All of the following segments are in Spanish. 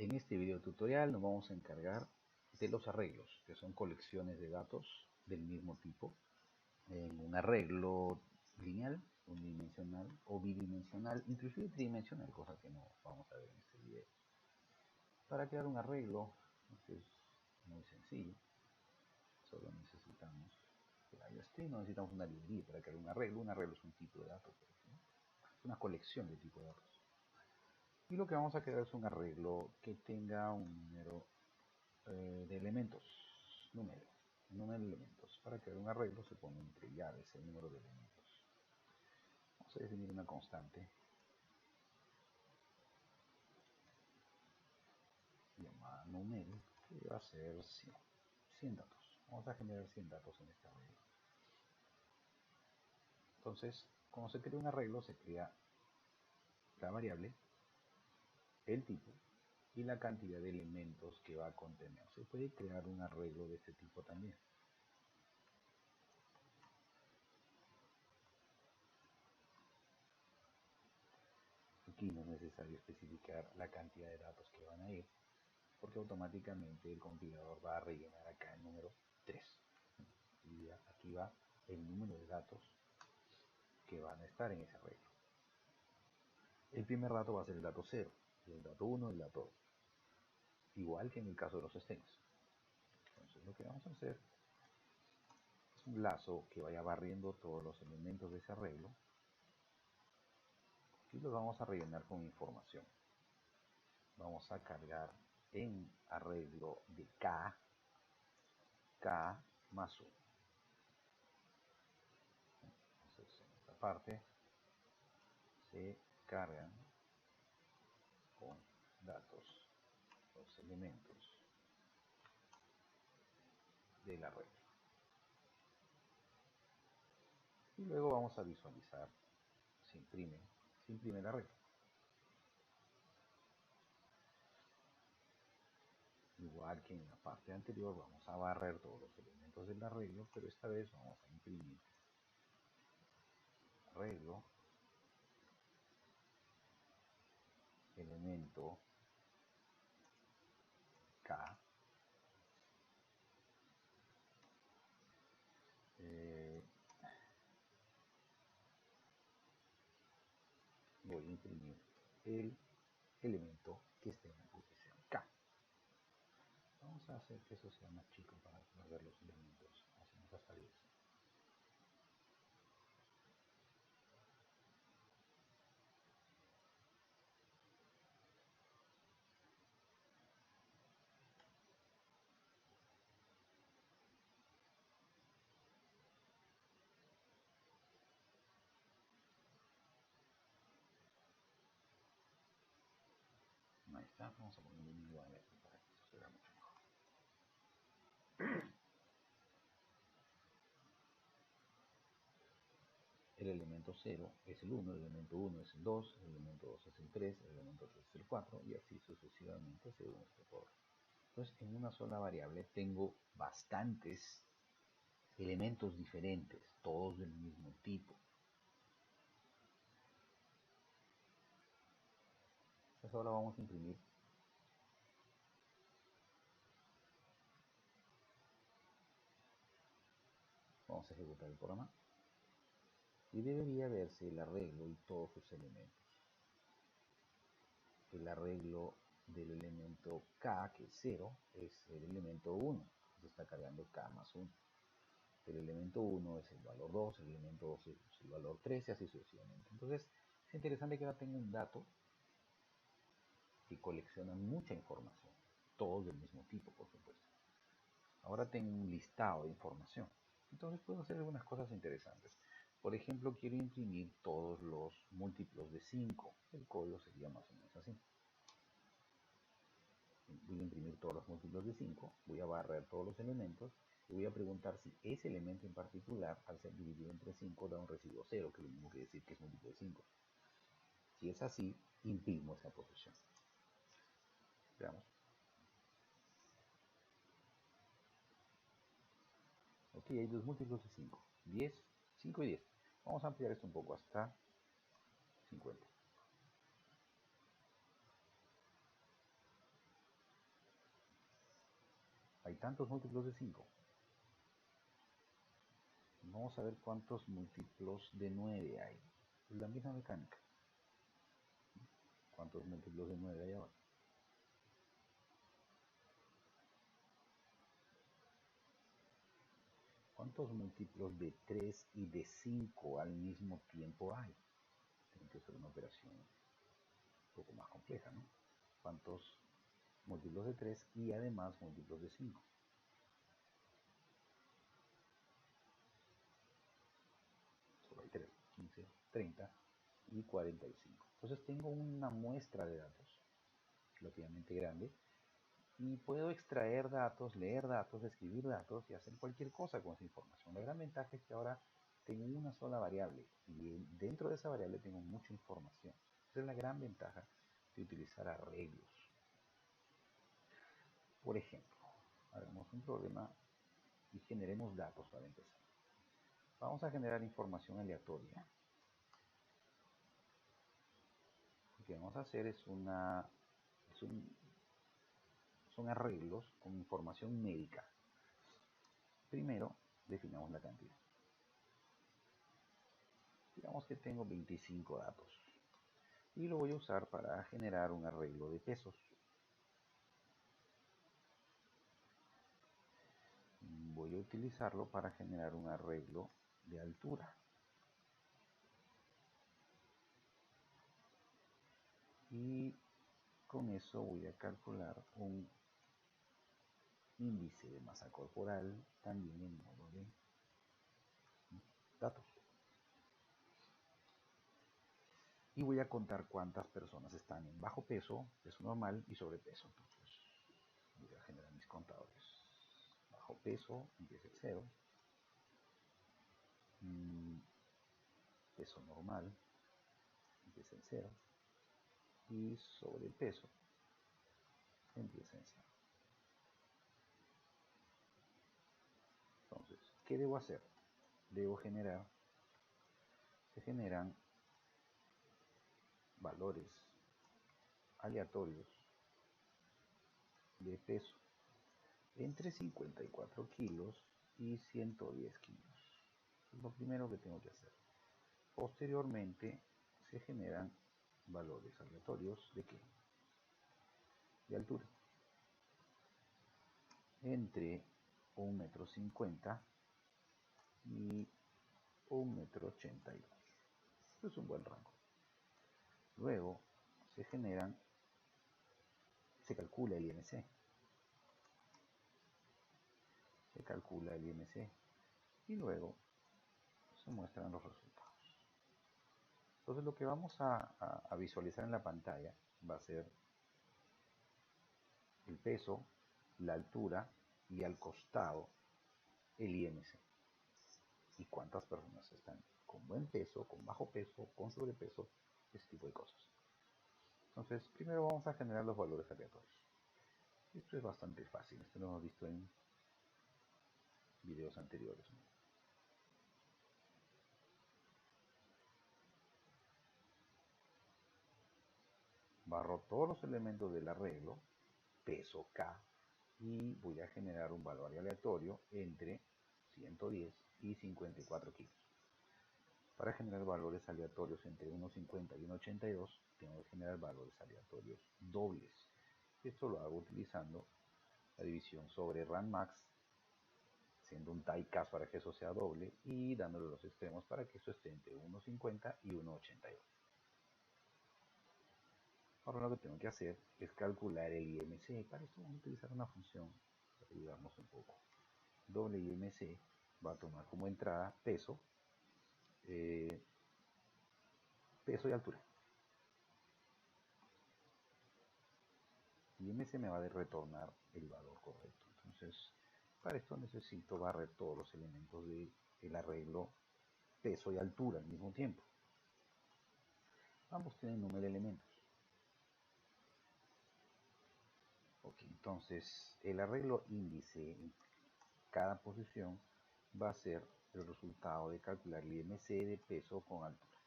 En este video tutorial nos vamos a encargar de los arreglos, que son colecciones de datos del mismo tipo, en un arreglo lineal, unidimensional o bidimensional, inclusive tridimensional, cosa que no vamos a ver en este video. Para crear un arreglo, esto es muy sencillo, solo necesitamos no necesitamos una librería para crear un arreglo. Un arreglo es un tipo de datos, ¿no? Es una colección de tipos de datos. Y lo que vamos a crear es un arreglo que tenga un número de elementos, número de elementos. Para crear un arreglo se pone entre llaves el número de elementos. Vamos a definir una constante llamada número, que va a ser 100 datos. Vamos a generar 100 datos en este arreglo. Entonces, cuando se crea un arreglo, se crea la variable, el tipo y la cantidad de elementos que va a contener. Se puede crear un arreglo de este tipo también. Aquí no es necesario especificar la cantidad de datos que van a ir, porque automáticamente el compilador va a rellenar acá el número 3. Y aquí va el número de datos que van a estar en ese arreglo. El primer dato va a ser el dato 0, y el dato 1 el dato 2. Igual que en el caso de los strings. Entonces lo que vamos a hacer es un lazo que vaya barriendo todos los elementos de ese arreglo y los vamos a rellenar con información. Vamos a cargar en arreglo de K más 1. Entonces en esta parte se cargan con datos los elementos del arreglo. Y luego vamos a visualizar se imprime el arreglo. Igual que en la parte anterior, vamos a barrer todos los elementos del arreglo, pero esta vez vamos a imprimir arreglo, elemento K, voy a imprimir el elemento que esté en la posición K. Vamos a hacer que eso sea más chico para poder ver los elementos. Hacemos hasta 10. Ahí está, vamos a poner un igual aquí para que esto se vea mucho mejor. El elemento 0 es el 1, el elemento 1 es el 2, el elemento 2 es el 3, el elemento 3 es el 4 y así sucesivamente según este orden. Entonces en una sola variable tengo bastantes elementos diferentes, todos del mismo tipo. Entonces ahora vamos a imprimir vamos a ejecutar el programa y debería verse el arreglo y todos sus elementos. El arreglo del elemento K, que es 0, es el elemento 1, se está cargando K más 1. El elemento 1 es el valor 2, el elemento 2 es el valor 3 y así sucesivamente. Entonces es interesante que ahora tenga un dato que colecciona mucha información, todos del mismo tipo, por supuesto. Ahora tengo un listado de información, entonces puedo hacer algunas cosas interesantes. Por ejemplo, quiero imprimir todos los múltiplos de 5. El código sería más o menos así. Voy a imprimir todos los múltiplos de 5, voy a barrer todos los elementos y voy a preguntar si ese elemento en particular, al ser dividido entre 5, da un residuo 0, que es lo mismo que decir que es múltiplo de 5. Si es así, imprimo esa posición. Veamos. Ok, hay dos múltiplos de 5. 10, 5 y 10. Vamos a ampliar esto un poco hasta 50. hay tantos múltiplos de 5. Vamos a ver cuántos múltiplos de 9 hay. Es la misma mecánica. ¿Cuántos múltiplos de 9 hay ahora? ¿Cuántos múltiplos de 3 y de 5 al mismo tiempo hay? Tiene que ser una operación un poco más compleja, ¿no? ¿Cuántos múltiplos de 3 y además múltiplos de 5? Solo hay 3, 15, 30 y 45. Entonces tengo una muestra de datos relativamente grande y puedo extraer datos, leer datos, escribir datos y hacer cualquier cosa con esa información. La gran ventaja es que ahora tengo una sola variable y dentro de esa variable tengo mucha información. Esa es la gran ventaja de utilizar arreglos. Por ejemplo, hagamos un problema y generemos datos para empezar. Vamos a generar información aleatoria. Lo que vamos a hacer es son arreglos con información médica. Primero, definamos la cantidad. Digamos que tengo 25 datos y lo voy a usar para generar un arreglo de pesos. Voy a utilizarlo para generar un arreglo de altura. Y con eso voy a calcular un índice de masa corporal también en modo de datos. Y voy a contar cuántas personas están en bajo peso, peso normal y sobrepeso. Entonces voy a generar mis contadores. Bajo peso empieza en 0. Peso normal empieza en 0. Y sobrepeso empieza en 0. Entonces, ¿qué debo hacer? Se generan valores aleatorios de peso entre 54 kilos y 110 kilos. Eso es lo primero que tengo que hacer. Posteriormente se generan valores aleatorios de ¿qué? De altura. Entre 1,50 m y 1,82 m. Esto es un buen rango. Luego se calcula el IMC. Y luego se muestran los resultados. Entonces lo que vamos a visualizar en la pantalla va a ser el peso, la altura y al costado el IMC. Y cuántas personas están con buen peso, con bajo peso, con sobrepeso, ese tipo de cosas. Entonces, primero vamos a generar los valores aleatorios. Esto es bastante fácil, esto lo hemos visto en videos anteriores, ¿no? Barro todos los elementos del arreglo, peso K, y voy a generar un valor aleatorio entre 110 y 54 kilos. Para generar valores aleatorios entre 1,50 y 1,82 tengo que generar valores aleatorios dobles. Esto lo hago utilizando la división sobre RANMAX, haciendo un die-cast para que eso sea doble y dándole los extremos para que eso esté entre 1,50 y 1,82. Ahora lo que tengo que hacer es calcular el IMC. Para esto vamos a utilizar una función para ayudarnos un poco. Doble IMC va a tomar como entrada peso, peso y altura. IMC me va a retornar el valor correcto. Entonces, para esto necesito barrer todos los elementos del arreglo peso y altura al mismo tiempo. Ambos tienen número de elementos. Ok, entonces el arreglo índice en cada posición va a ser el resultado de calcular el IMC de peso con altura.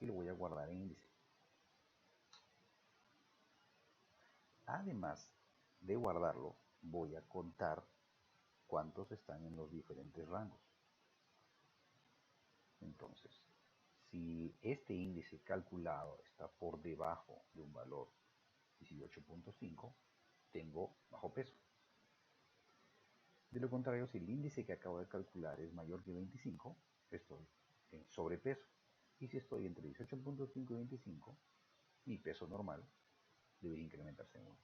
Y lo voy a guardar en índice. Además de guardarlo, voy a contar cuántos están en los diferentes rangos. Entonces, si este índice calculado está por debajo de un valor 18.5, tengo bajo peso. De lo contrario, si el índice que acabo de calcular es mayor que 25, estoy en sobrepeso. Y si estoy entre 18.5 y 25, mi peso normal debería incrementarse en 1.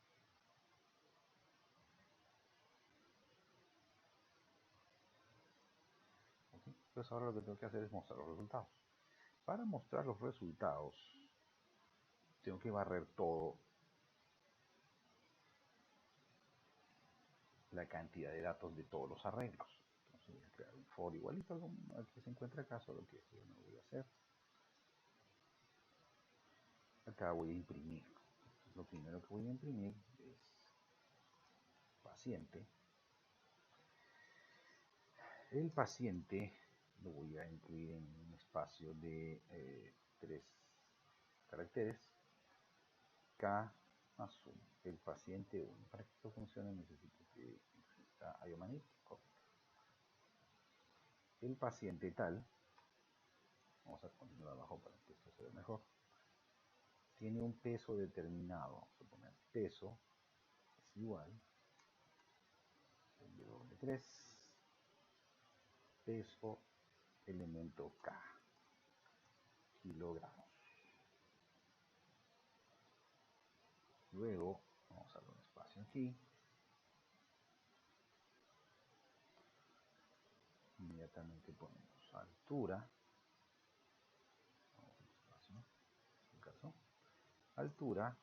¿Okay? Entonces ahora lo que tengo que hacer es mostrar los resultados. Para mostrar los resultados, tengo que barrer todo la cantidad de datos de todos los arreglos. Entonces voy a crear un for igualito al que se encuentra acá, solo que esto yo no lo voy a hacer. Acá voy a imprimir. Lo primero que voy a imprimir es paciente. El paciente lo voy a incluir en un espacio de 3 caracteres. K más 1, el paciente 1. Para que esto funcione necesito que exista IOMANIT. El paciente tal, vamos a ponerlo abajo para que esto se vea mejor, tiene un peso determinado. Vamos a poner peso es igual W3 peso elemento K, kilogramos. Luego vamos a dar un espacio aquí. Inmediatamente ponemos altura. Vamos a un espacio, en este caso. Altura.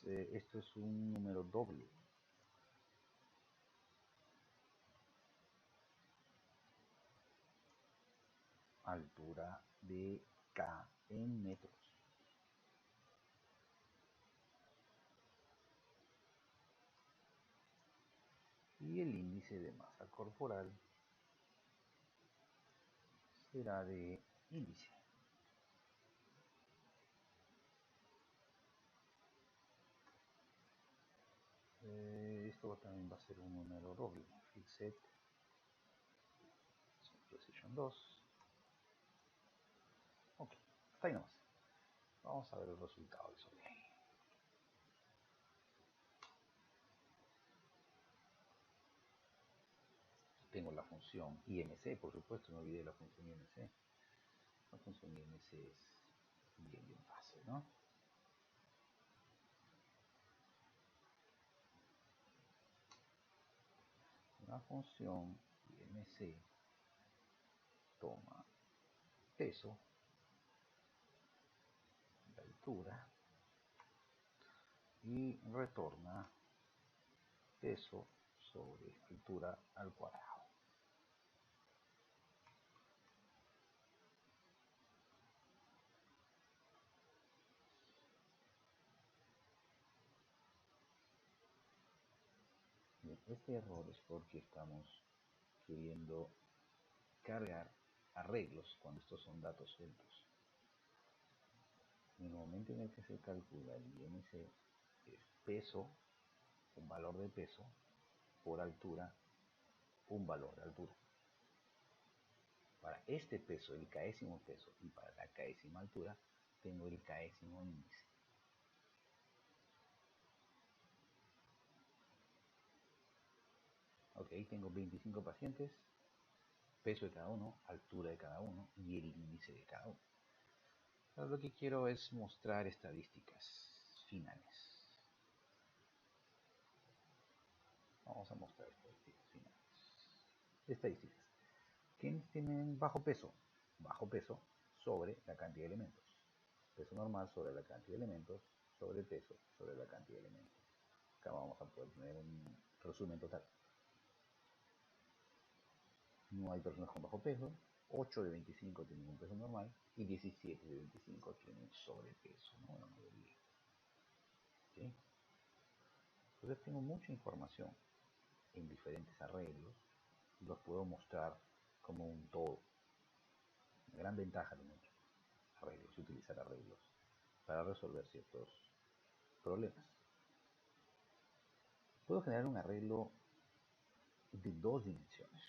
Esto es un número doble. Altura de K en metros. Y el índice de masa corporal será de índice. Esto también va a ser un número doble. Fixed Precision 2. Ok, hasta ahí nomás. Vamos a ver el resultado de eso. Tengo la función IMC, por supuesto, no olvidé la función IMC. La función IMC es bien fácil, ¿no? La función IMC toma peso, la altura, y retorna peso sobre altura al cuadrado. Bien, este error es porque estamos queriendo cargar arreglos cuando estos son datos sueltos. En el momento en el que se calcula el IMC, es peso, un valor de peso, por altura, un valor de altura. Para este peso, el késimo peso, y para la késima altura, tengo el késimo índice. Ok, tengo 25 pacientes, peso de cada uno, altura de cada uno y el índice de cada uno. Ahora lo que quiero es mostrar estadísticas finales. Vamos a mostrar estadísticas finales. Estadísticas. ¿Quiénes tienen bajo peso? Bajo peso sobre la cantidad de elementos. Peso normal sobre la cantidad de elementos, sobre peso sobre la cantidad de elementos. Acá vamos a poder tener un resumen total. No hay personas con bajo peso, 8 de 25 tienen un peso normal y 17 de 25 tienen sobrepeso, ¿no? La mayoría. ¿Sí? Entonces tengo mucha información en diferentes arreglos y los puedo mostrar como un todo. Una gran ventaja de muchos arreglos, utilizar arreglos para resolver ciertos problemas. Puedo generar un arreglo de dos dimensiones.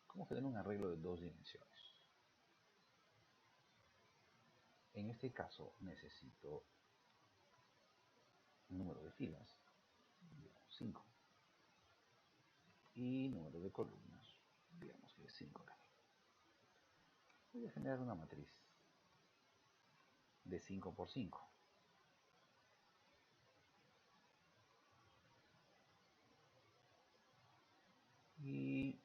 ¿Cómo generar un arreglo de dos dimensiones? En este caso necesito número de filas, digamos 5, y número de columnas, digamos que es 5 también. Voy a generar una matriz de 5 por 5. Y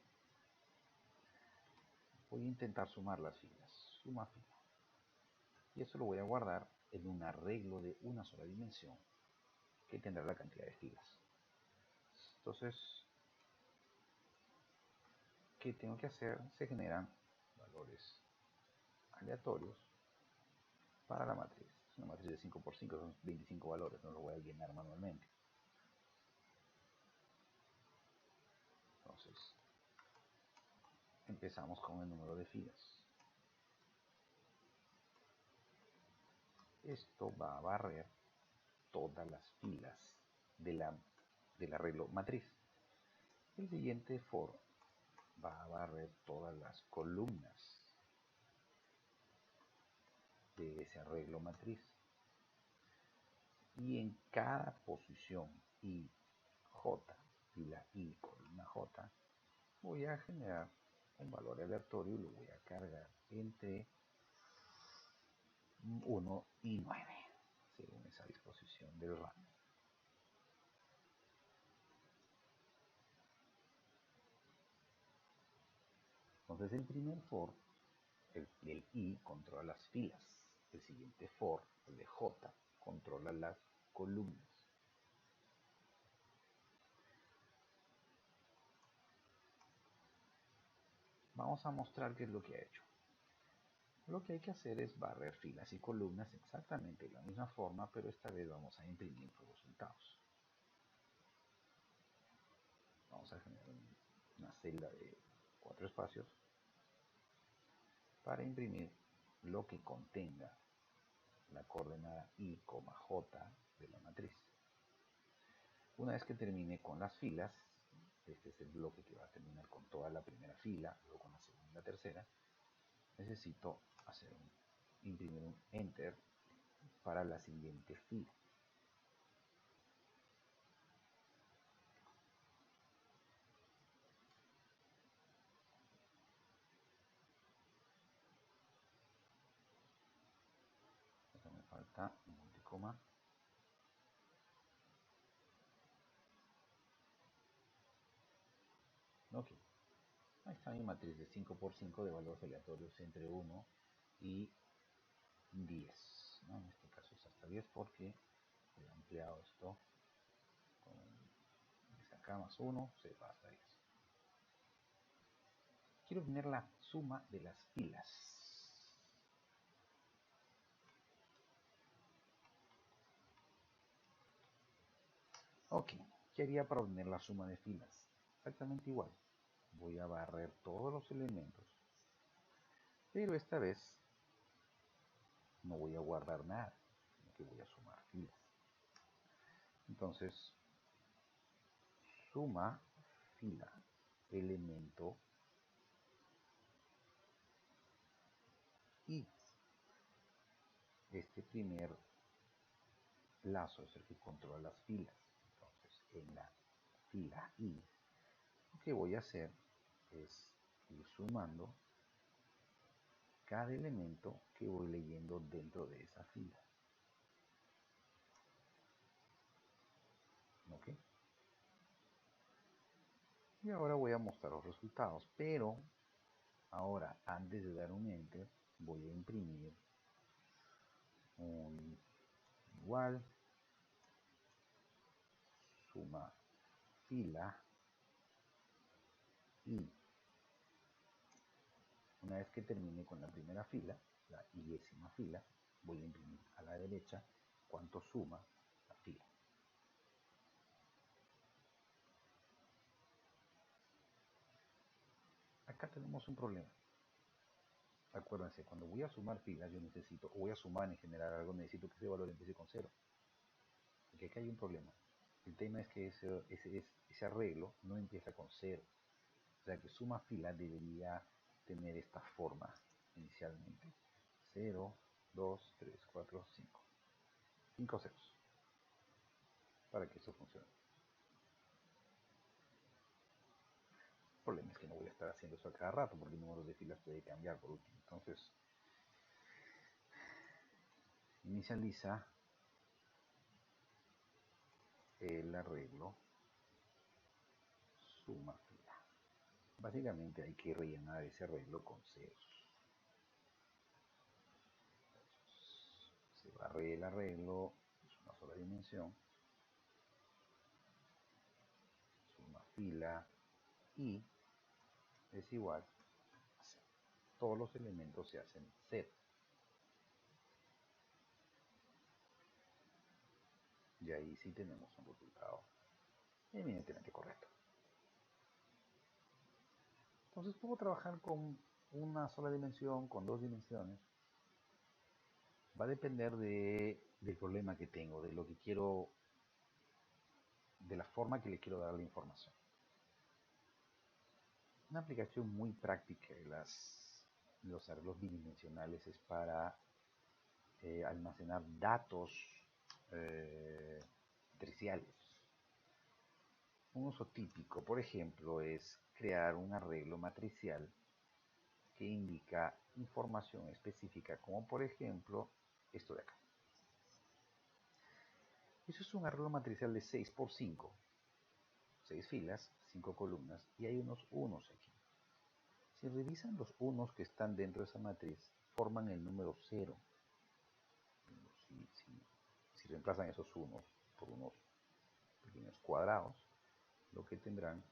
voy a intentar sumar las filas. Suma fila. Y eso lo voy a guardar en un arreglo de una sola dimensión que tendrá la cantidad de filas. Entonces, ¿qué tengo que hacer? Se generan valores aleatorios para la matriz. Es una matriz de 5 por 5, son 25 valores, no lo voy a llenar manualmente. Entonces, empezamos con el número de filas. Esto va a barrer todas las filas del arreglo matriz. El siguiente for va a barrer todas las columnas de ese arreglo matriz. Y en cada posición I, J, fila I, columna J, voy a generar un valor aleatorio y lo voy a cargar entre 1 y 9, según esa disposición del rango. Entonces el primer for, el I, controla las filas. El siguiente for, el de J, controla las columnas. Vamos a mostrar qué es lo que ha hecho. Lo que hay que hacer es barrer filas y columnas exactamente de la misma forma, pero esta vez vamos a imprimir los resultados. Vamos a generar una celda de 4 espacios para imprimir lo que contenga la coordenada I, J de la matriz. Una vez que termine con las filas, este es el bloque que va a terminar con toda la primera fila, luego con la segunda y la tercera, necesito imprimir un Enter para la siguiente fila. Acá me falta un multicoma. Ok, ahí está mi matriz de 5 por 5 de valores aleatorios entre 1 y 10. ¿no? En este caso es hasta 10 porque he ampliado esto con acá más 1, se va hasta 10. Quiero obtener la suma de las filas. Ok, ¿qué haría para obtener la suma de filas? Exactamente igual. Voy a barrer todos los elementos, pero esta vez no voy a guardar nada, sino que voy a sumar filas. Entonces, suma fila elemento y este primer lazo es el que controla las filas. Entonces, en la fila I, lo que voy a hacer es ir sumando cada elemento que voy leyendo dentro de esa fila. ¿Ok? Y ahora voy a mostrar los resultados, pero ahora antes de dar un Enter voy a imprimir un igual suma fila y una vez que termine con la primera fila, la 10ª fila, voy a imprimir a la derecha cuánto suma la fila. Acá tenemos un problema. Acuérdense, cuando voy a sumar filas, yo necesito, o voy a sumar en general algo, necesito que ese valor empiece con 0. Porque acá hay un problema. El tema es que ese arreglo no empieza con 0. O sea que suma fila debería tener esta forma inicialmente. 0, 2, 3, 4, 5. 5 ceros. Para que esto funcione. El problema es que no voy a estar haciendo eso a cada rato porque el número de filas puede cambiar por último. Entonces, inicializa el arreglo suma fila. Básicamente hay que rellenar ese arreglo con ceros. Se barre el arreglo, es una sola dimensión, suma fila y es igual a 0. Todos los elementos se hacen 0. Y ahí sí tenemos un resultado eminentemente correcto. Entonces puedo trabajar con una sola dimensión, con dos dimensiones. Va a depender del problema que tengo, de lo que quiero, de la forma que le quiero dar la información. Una aplicación muy práctica de los arreglos bidimensionales es para almacenar datos matriciales. Un uso típico, por ejemplo, es crear un arreglo matricial que indica información específica, como por ejemplo esto de acá. Eso es un arreglo matricial de 6 por 5. 6 filas, 5 columnas, y hay unos unos aquí. Si revisan los unos que están dentro de esa matriz, forman el número 0. Si reemplazan esos unos por unos pequeños cuadrados, lo que tendrán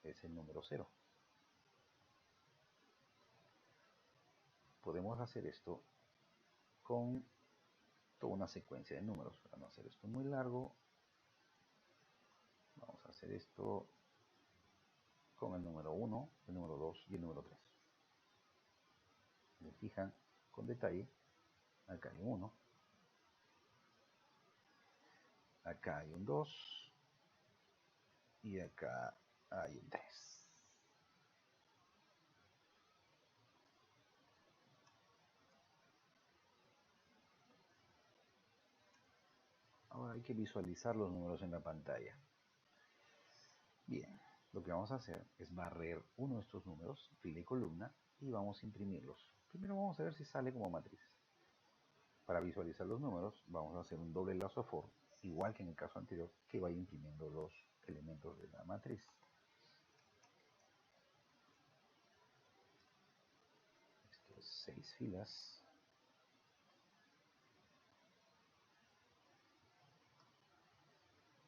es el número 0. Podemos hacer esto con toda una secuencia de números. Para no hacer esto muy largo, vamos a hacer esto con el número 1, el número 2 y el número 3. Si se fijan con detalle, acá hay un 1, acá hay un 2 y acá hay un 3. Ahora hay que visualizar los números en la pantalla. Bien, lo que vamos a hacer es barrer uno de estos números, fila y columna, y vamos a imprimirlos. Primero vamos a ver si sale como matriz. Para visualizar los números, vamos a hacer un doble lazo for, igual que en el caso anterior, que vaya imprimiendo los elementos de la matriz. Esto es 6 filas.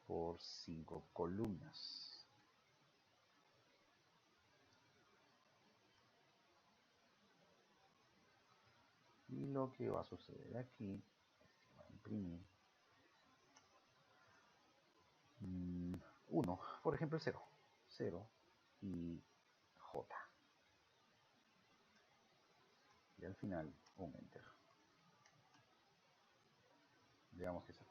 Por 5 columnas. Y lo que va a suceder aquí es que va a imprimir 1, por ejemplo el 0, 0 y J. Y al final un enter. Veamos que sale.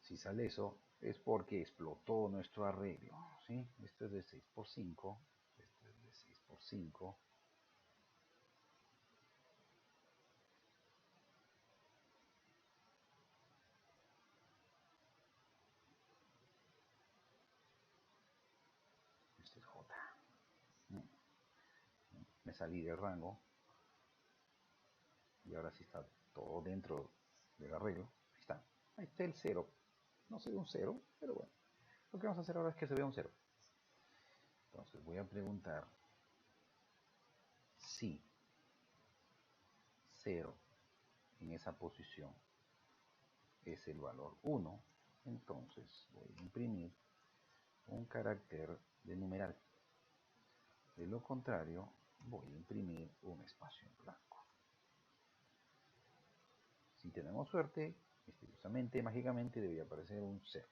Si sale eso, es porque explotó nuestro arreglo, ¿sí? Esto es de 6 por 5, esto es de 6 por 5. Este es J. Me salí del rango y ahora sí está todo dentro del arreglo. Ahí está. Ahí está el 0. No se ve un 0, pero bueno. Lo que vamos a hacer ahora es que se vea un 0. Entonces voy a preguntar si 0 en esa posición es el valor 1. Entonces voy a imprimir un carácter de numeral. De lo contrario, voy a imprimir un espacio en blanco. Si tenemos suerte, misteriosamente, mágicamente, debería aparecer un 0.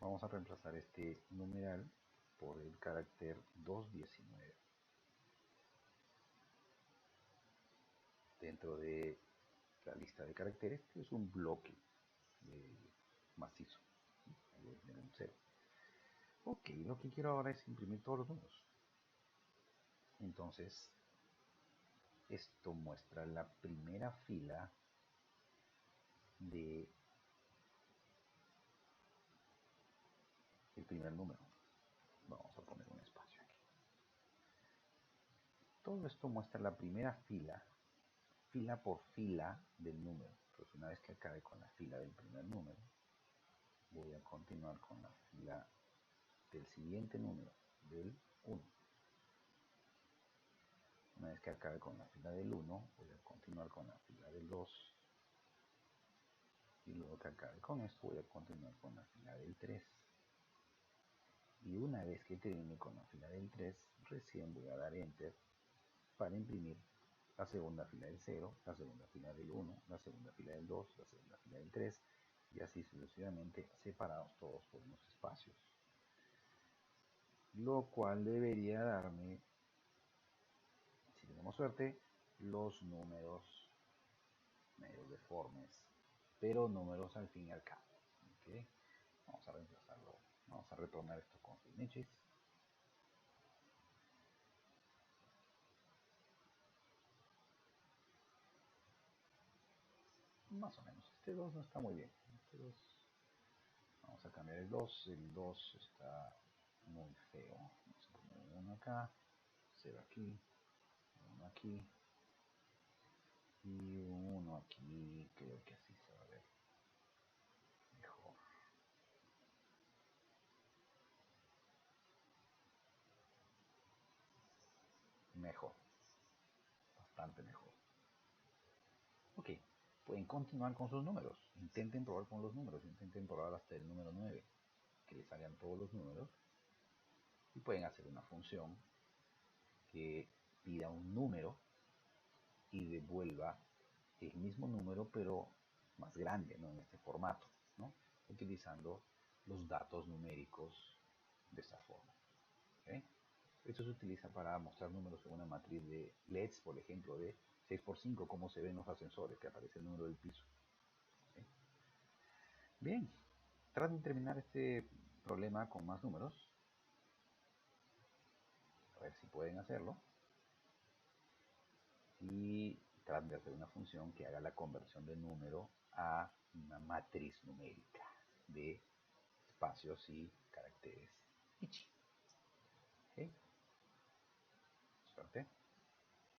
vamos a reemplazar este numeral por el carácter 219. Dentro de la lista de caracteres, que es un bloque macizo, de un 0. Ok, lo que quiero ahora es imprimir todos los números. Entonces, esto muestra la primera fila de el primer número. Vamos a poner un espacio aquí. Todo esto muestra la primera fila, fila por fila del número. Entonces, una vez que acabe con la fila del primer número, voy a continuar con la fila del siguiente número, del 1. Una vez que acabe con la fila del 1, voy a continuar con la fila del 2. Y luego que acabe con esto, voy a continuar con la fila del 3. Y una vez que termine con la fila del 3, recién voy a dar Enter para imprimir la segunda fila del 0, la segunda fila del 1, la segunda fila del 2, la segunda fila del 3, y así sucesivamente, separados todos por unos espacios. Lo cual debería darme, si tenemos suerte, los números medio deformes, pero números al fin y al cabo. ¿Okay? Vamos a reemplazarlo, vamos a retornar esto con sus niches. Más o menos, este 2 no está muy bien. Este 2, vamos a cambiar el 2 está muy feo. Vamos a poner 1 acá, 0 aquí, 1 aquí y 1 aquí. Creo que así se va a ver mejor. Mejor, bastante mejor. Ok, pueden continuar con sus números. Intenten probar con los números, intenten probar hasta el número 9, que les salgan todos los números. Y pueden hacer una función que pida un número y devuelva el mismo número pero más grande, ¿no? En este formato, ¿no? Utilizando los datos numéricos de esta forma. ¿Okay? Esto se utiliza para mostrar números en una matriz de LEDs, por ejemplo, de 6x5, como se ven los ascensores, que aparece el número del piso. ¿Okay? Bien, traten de terminar este problema con más números. A ver si pueden hacerlo. Y traten de hacer una función que haga la conversión de número a una matriz numérica de espacios y caracteres.